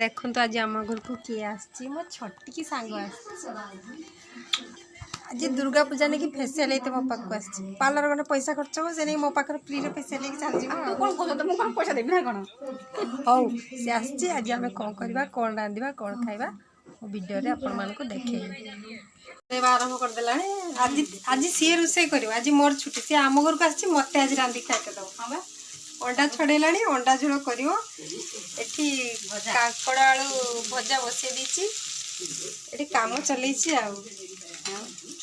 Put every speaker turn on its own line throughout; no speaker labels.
देखो तो आज आम घर को किए आसी मो छोटी सांग आज दुर्गा पूजा नहीं कि फेसियाल तो मो पाक आस पार्लर गने पैसा खर्च हो से मो पाख फ्री फेसियाल चल पैसा देवी ना कौन हौ सी आसी आज आम कौन करवा कौन रांधा कौन खाଇବା वीडियो आपण मानक देखे आरंभ करदेला आज आज सी रोसे कर आज मोर छुट्टी सी आम घर को आस मत आज रांधि खाइते दब हाँ बा अंडा छड़ेला अंडा झोल कर काकड़ आलू भजा बसई दी काम चल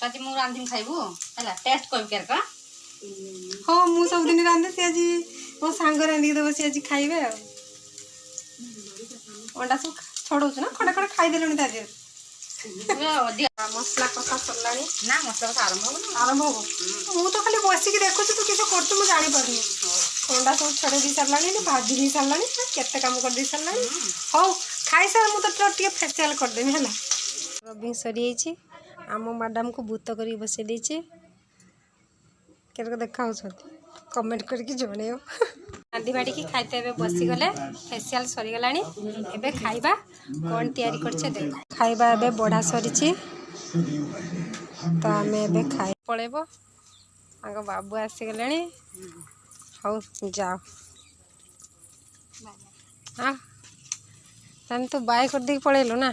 आज मु रांधि खाइबू हैला टेस्ट कर केर का
हाँ मु सब दिन रांधे सी आज मो सांग रांधिक देव सी आज खाइबे अंडा सब छड़ौ ना खड़े खड़े खाईदेलुनी ता मसला कषा सरला
ना मसला कषा
आरंभ हो मु तो खाली बसिक देखु तू किसी कर मुझे जानी पारनी अंडा सब छड़े दी सारे भाजी दी सारे केते काम कर दी सारे हाँ खाई सार मुझे फेसियाल करदेमी है रबिंग सरी आम मैडम को भूत कर बसई देती देखा कमेंट करके जन रांधि बाड़ी की खाइते बसीगले फेसियाल सरीगला एबे खाइबा कौन तैयारी करछे देख खाइबा एबे बढ़ा सरी तो आम एबे खाई पड़ेबो आग बाबू आसीगले हौ जाओ हाँ तुम तो बाय कर दी पड़ेलो ना।